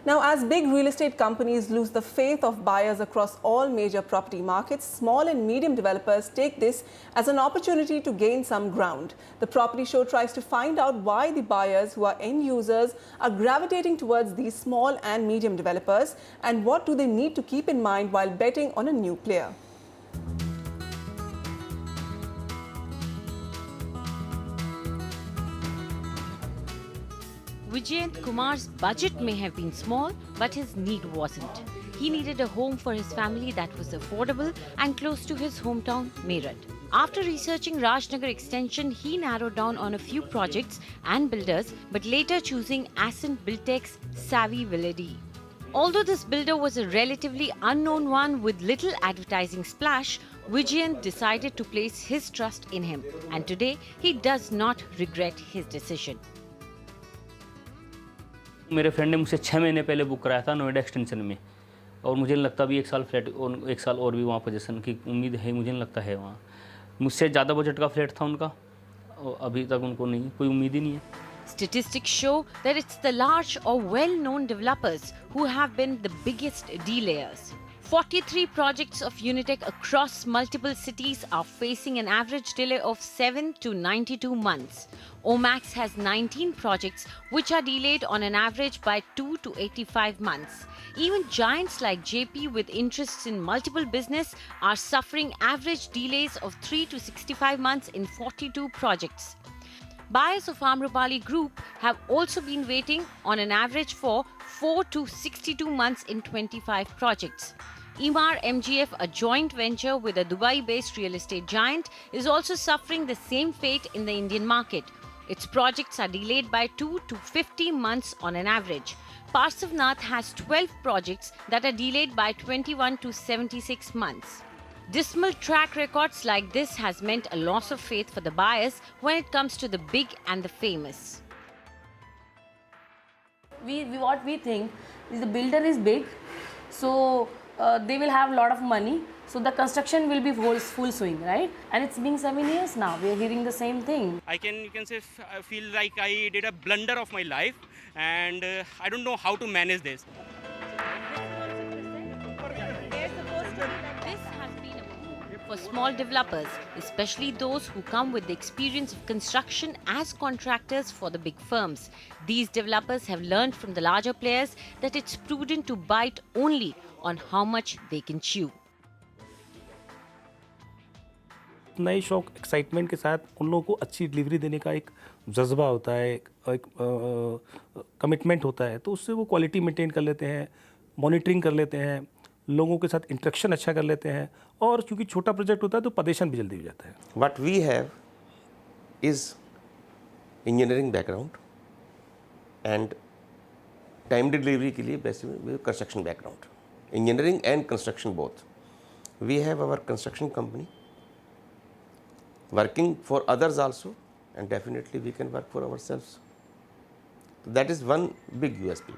Now, as big real estate companies lose the faith of buyers across all major property markets, small and medium developers take this as an opportunity to gain some ground. The Property Show tries to find out why the buyers, who are end users, are gravitating towards these small and medium developers, and what do they need to keep in mind while betting on a new player. Vijayant Kumar's budget may have been small, but his need wasn't. He needed a home for his family that was affordable and close to his hometown, Meerut. After researching Rajnagar Extension, he narrowed down on a few projects and builders, but later choosing Ascent Buildtech's Savvy Villady. Although this builder was a relatively unknown one with little advertising splash, Vijayant decided to place his trust in him, and today he does not regret his decision. मेरे friend ने मुझसे 6 महीने पहले book कराया था Noida extension में, और मुझे नहीं लगता अभी एक साल और भी वहाँ पोजीशन की उम्मीद है, मुझे नहीं लगता है वहाँ। मुझसे ज़्यादा बजट का फ्लैट था उनका, और अभी तक उनको नहीं, कोई उम्मीद ही नहीं है। Statistics show that it's the large or well-known developers who have been the biggest delayers. 43 projects of Unitech across multiple cities are facing an average delay of 7 to 92 months. Omax has 19 projects which are delayed on an average by 2 to 85 months. Even giants like JP with interests in multiple business are suffering average delays of 3 to 65 months in 42 projects. Buyers of Amrapali Group have also been waiting on an average for 4 to 62 months in 25 projects. Emaar MGF, a joint venture with a Dubai-based real estate giant, is also suffering the same fate in the Indian market. Its projects are delayed by 2 to 50 months on an average. Parsavnath has 12 projects that are delayed by 21 to 76 months. Dismal track records like this has meant a loss of faith for the buyers when it comes to the big and the famous. What we think is the builder is big, so they will have a lot of money, so the construction will be full swing, right? And it's been 7 years now. We are hearing the same thing. You can say, I feel like I did a blunder of my life, and I don't know how to manage this. For small developers, especially those who come with the experience of construction as contractors for the big firms. These developers have learned from the larger players that it's prudent to bite only on how much they can chew. नए शौक excitement के साथ उन लोगों को अच्छी delivery देने का एक जज्बा होता है, एक कमिटमेंट होता है, तो उससे वो क्वालिटी मेंटेन कर लेते हैं, मॉनिटरिंग कर लेते हैं, लोगों के साथ इंटरेक्शन अच्छा कर लेते हैं, और क्योंकि छोटा प्रोजेक्ट होता है तो पदेशन भी जल्दी हो जाता है. What we have is engineering background and time delivery के लिए basically construction background, engineering and construction both. We have our construction company working for others also, and definitely we can work for ourselves. That is one big USP.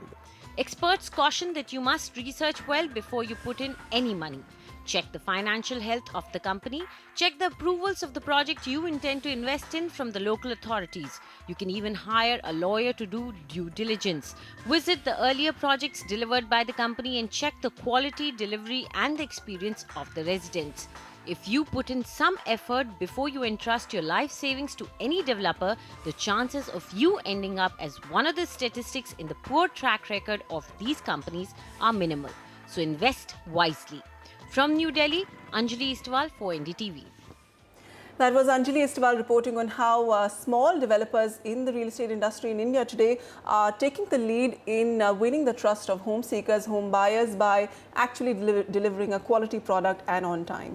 Experts caution that you must research well before you put in any money. Check the financial health of the company. Check the approvals of the project you intend to invest in from the local authorities. You can even hire a lawyer to do due diligence. Visit the earlier projects delivered by the company and check the quality, delivery and the experience of the residents. If you put in some effort before you entrust your life savings to any developer, the chances of you ending up as one of the statistics in the poor track record of these companies are minimal. So invest wisely. From New Delhi, Anjali Istwal for NDTV. That was Anjali Istwal reporting on how small developers in the real estate industry in India today are taking the lead in winning the trust of home seekers, home buyers by actually delivering a quality product and on time.